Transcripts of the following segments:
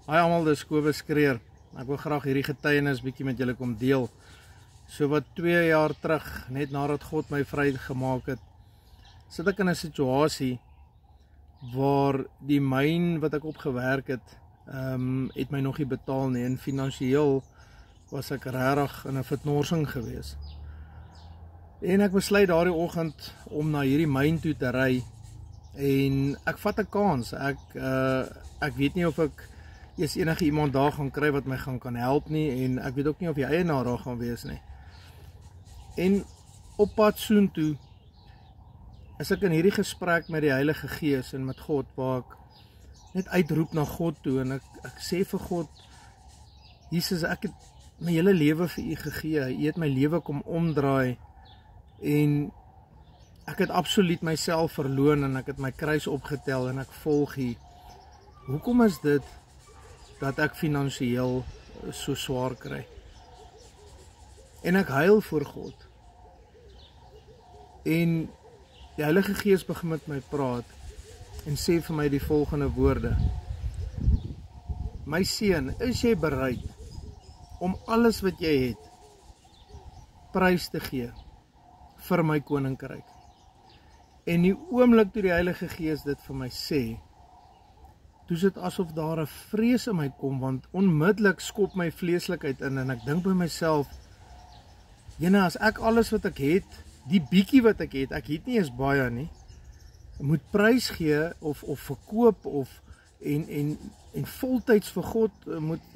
Hi almal, dis Kobus Kreer. Ek wil graag hierdie getuienis bietjie met julle kom deel. So wat 2 jaar terug, net nadat God my vrygemaak het, sit ek in 'n situasie waar die myn wat ek opgewerk het, het my nog nie betaal nie, en finansiëel was ek regtig in 'n verknorsing gewees. En ek besluit daardie oggend om na hierdie myn toe te ry, en ek vat 'n kans. Ek weet nie of ek eers enige iemand daar gaan kry wat my kan help nie, en ek weet ook nie of die eienaar daar gaan wees nie. En op pad soontoe is ek in hierdie gesprek met die Heilige Gees en met God, waar ek net uitroep na God toe, en ek sê vir God, Jesus, ek het my hele lewe vir U gegee, U het my lewe kom omdraai, en ek het absoluut myself verloon, en ek het my kruis opgetel, en ek volg U. Hoekom is dit dat ek finansiëel so swaar kry? En ek huil voor God. En die Heilige Gees begin met my praat en sê vir my die volgende woorde: My seun, is jy bereid om alles wat jy het prys te gee vir my koninkryk? En die oomblik toe die Heilige Gees dit vir my sê, toe is dit asof daar 'n vrees in my kom, want onmiddellik skop my vleeslikheid in, en ek dink by myself, jene, as ek alles wat ek het, die bietjie wat ek het nie eens baie nie, moet prys gee, of verkoop, en voltyds vir God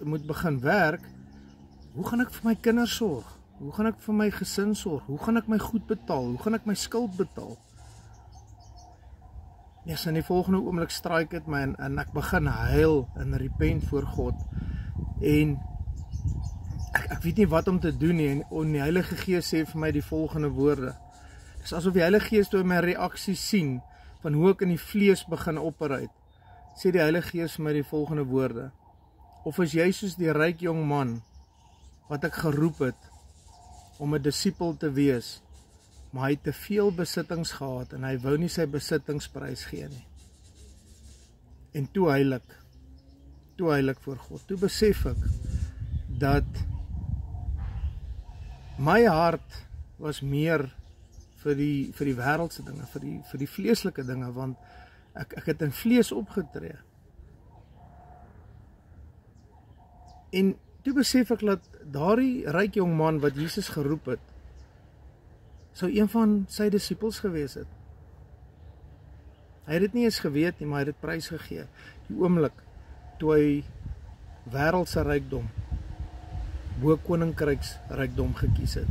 moet begin werk, hoe gaan ek vir my kinders sorg? Hoe gaan ek vir my gesin sorg? Hoe gaan ek my goed betaal? Hoe gaan ek my skuld betaal? In die volgende oomblik straik het my, en ek begin huil en repent voor God, en ek weet nie wat om te doen nie, en die Heilige Gees sê vir my die volgende woorde. Dit is asof die Heilige Gees toe my reaksie sien, van hoe ek in die vlees begin operuit, sê die Heilige Gees vir my die volgende woorde: Of is jy soos die ryk jong man, wat ek geroep het, om 'n disipel te wees, maar hy het te veel besittings gehad, en hy wou nie sy besittingsprys gee nie. En toe huil ek voor God. Toe besef ek, dat my hart was meer vir die wêreldse dinge, vir die vleeslike dinge, want ek het in vlees opgetree. En toe besef ek dat daardie ryk jong man wat Jesus geroep het, sou een van sy disippels gewees het. Hy het dit nie eens geweet nie, maar hy het dit prys gegee. Die oomblik toe hy wêreldse rykdom bo koninkryksrykdom gekies het.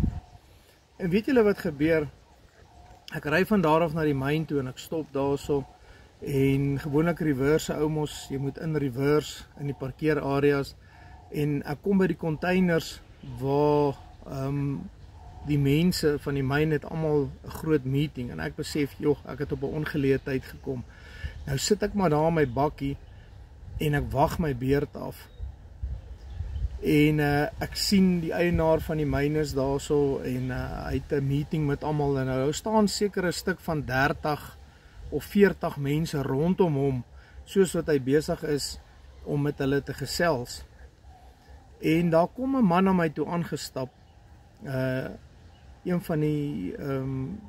En weet julle wat gebeur? Ek ry van daar af na die myn toe, en ek stop daarso, en gewoonlik reverse oumos, jy moet in reverse in die parkeerareas, en ek kom by die containers waar die mense van die myn het almal 'n groot meeting, en ek besef, joh, ek het op 'n ongeleë tyd gekom. Nou sit ek maar daar in my bakkie, en ek wag my beurt af. En ek sien die eienaar van die myn is daarso, en hy het 'n meeting met almal, en nou staan seker 'n stuk van 30 of 40 mense rondom hom, soos wat hy besig is om met hulle te gesels. En daar kom 'n man na my toe aangestap, een van die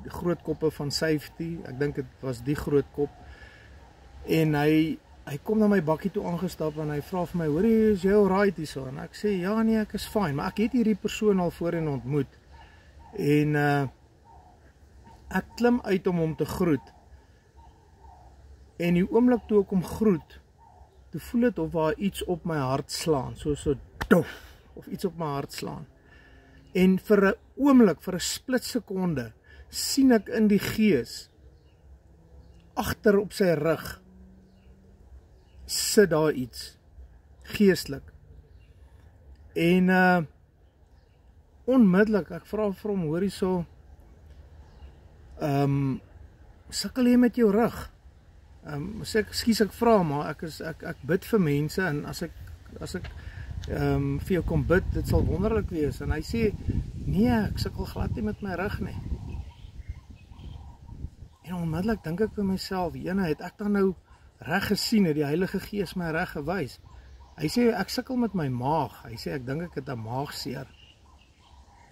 groot koppe van Safety, ek dink dit was die groot kop, en hy kom na my bakkie toe aangestap, en hy vra vir my, hoorie, is jy alright hierso? En ek sê, ja nee, ek is fine, maar ek het hierdie persoon al voorheen ontmoet, en ek klim uit om hom te groet, en die oomblik toe ek hom groet, toe voel dit of daar iets op my hart slaan, so dof, of iets op my hart slaan. En vir 'n oomblik, vir 'n split sekonde, sien ek in die gees, agter op sy rug, sit daar iets, geestelik. En onmiddellik, ek vra vir hom, hoor hierso, sukkel jy met jou rug? Ekskuus, ek vra, maar ek bid vir mense, en as ek vir jou kom bid, dit sal wonderlik wees. En hy sê, nee, ek sukkel glad nie met my rug nie. En onmiddellik dink ek vir myself, jene, het ek dan nou reg gesien, het die Heilige Gees my reg gewys? Hy sê, ek sukkel met my maag. Hy sê, ek dink ek het 'n maagseer.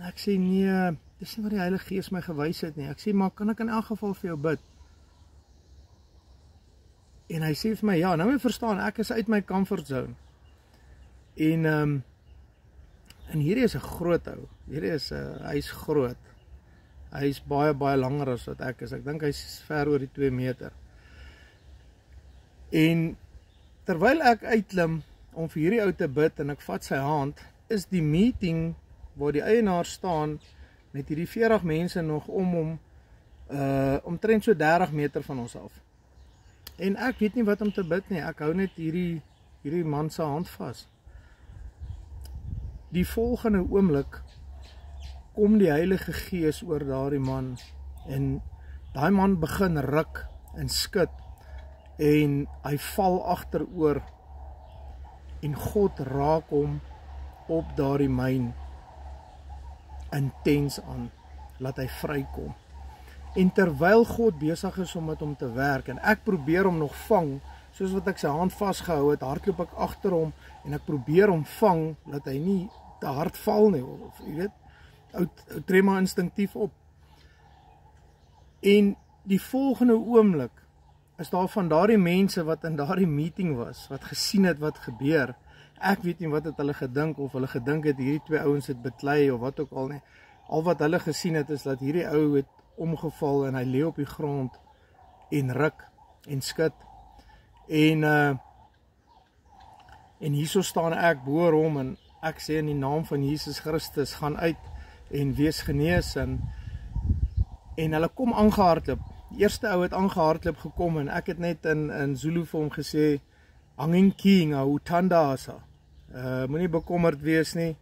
Ek sê, nee, dis nie wat die Heilige Gees my gewys het nie. Ek sê, maar kan ek in elk geval vir jou bid? En hy sê vir my, ja, nou moet jy verstaan, ek is uit my comfort zone. En hierdie is 'n groot ou. Hy is groot. Hy is baie, baie langer as wat ek is. Ek dink hy is ver oor die 2 meter. En terwyl ek uitklim om vir hierdie ou te bid en ek vat sy hand, is die meeting waar die eienaar staan met hierdie 40 mense nog om hom, omtrent so 30 meter van ons af. En ek weet nie wat om te bid nie, ek hou net hierdie man se hand vas. Die volgende oomblik kom die Heilige Gees oor daardie man en daai man begin ruk en skud en hy val agteroor en God raak hom op daardie myn intens aan, laat hy vrykom. En terwyl God besig is om met hom te werk en ek probeer hom nog vang, soos wat ek sy hand vasgehou het, hardloop ek agter hom en ek probeer hom vang dat hy nie te hard val nie, of jy weet, ou tree maar instinktief op. En die volgende oomblik is daar van daardie mense wat in daardie meeting was, wat gesien het wat gebeur. Ek weet nie wat het hulle gedink, of hulle gedink het hierdie 2 ouens het beklei of wat ook al nie. Al wat hulle gesien het is dat hierdie ou het omgeval en hy lê op die grond en ruk en skud. En hierso staan ek voor hom en ek sê in die naam van Jesus Christus, gaan uit en wees genees. En hulle kom aangehardloop. Die eerste ou het aangehardloop gekom en ek het net in Zulu vir hom gesê, Hanging King, Uthandasa. Moenie bekommerd wees nie.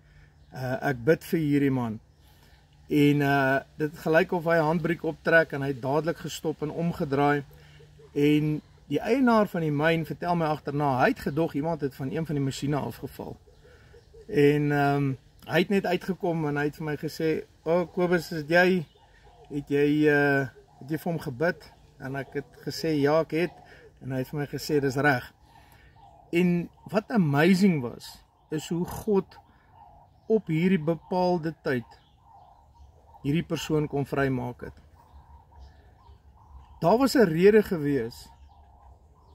Ek bid vir hierdie man. En dit gelyk of hy 'n handbriek optrek en hy het dadelik gestop en omgedraai. En die eienaar van die myn vertel my agterna, hy het gedog iemand het van een van die masjiene afgeval. En hy het net uitgekom en hy het vir my gesê, Kobus, het jy vir hom gebid? En ek het gesê, ja, ek het. En hy het vir my gesê, dis reg. En wat amazing was, is hoe God op hierdie bepaalde tyd hierdie persoon kon vrymaak het. Daar was 'n rede gewees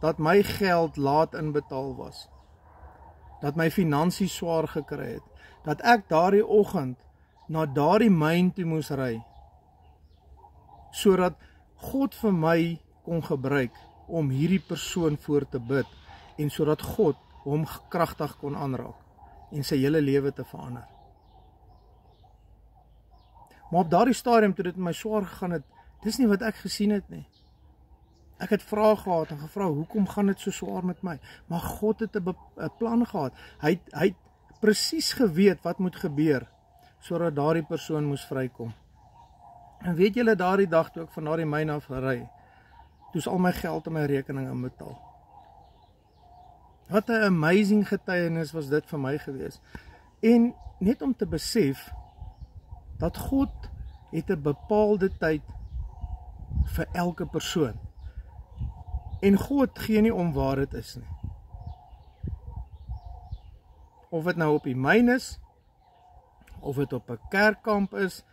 dat my geld laat inbetaal was, dat my finansies swaar gekry het, dat ek daardie oggend na daardie myn toe moes ry, sodat God vir my kon gebruik om hierdie persoon voor te bid, en sodat God hom kragtig kon aanraak, en sy hele lewe te verander. Maar op daardie stadium, toe dit my swaar gegaan het, dis nie wat ek gesien het nie. Ek het vrae gehad en gevra, hoekom gaan dit so swaar met my? Maar God het 'n plan gehad. Hy het presies geweet wat moet gebeur, sodat daardie persoon moes vrykom. En weet julle, daardie dag toe ek van daardie myn af ry, toe is al my geld op my rekening inbetaal. Wat 'n amazing getuienis was dit vir my gewees. En net om te besef, dat God het 'n bepaalde tyd vir elke persoon. En God gee nie om waar dit is nie. Of dit nou op die myn is, of dit op 'n kerkkamp is,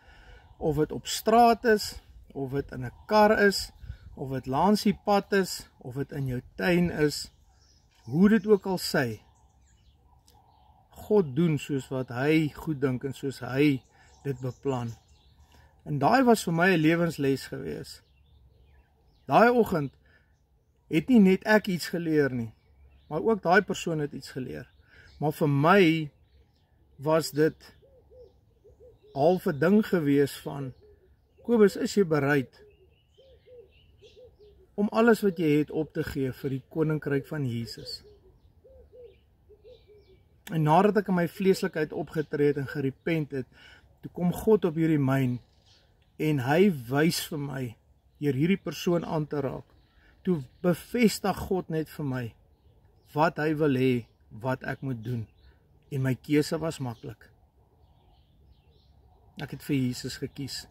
of dit op straat is, of dit in 'n kar is, of dit langs die pad is, of dit in jou tuin is, hoe dit ook al sê, God doen soos wat hy goed dink en soos hy dit beplan. En daai was vir my 'n lewensles gewees. Daai oggend het nie net ek iets geleer nie, maar ook daai persoon het iets geleer. Maar vir my was dit half 'n ding gewees van, Kobus, is jy bereid om alles wat jy het op te gee vir die koninkryk van Jesus? En nadat ek in my vleeslikheid opgetree het en gerepent het, toe kom God op hierdie myn en hy wys vir my, deur hierdie persoon aan te raak, toe bevestig God net vir my, wat hy wil hê, wat ek moet doen. En my keuse was maklik. Ek het vir Jesus gekies,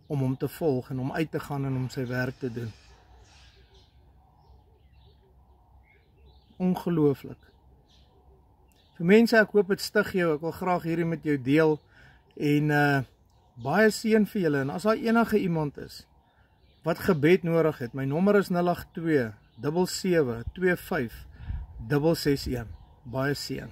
om hom te volg en om uit te gaan en om sy werk te doen. Ongelooflik. So mense, ek hoop dit stig jou, ek wil graag hierdie met jou deel, en baie seën vir julle, en as daar enige iemand is, wat gebed nodig het, my nommer is 082 77 25 661, baie seën.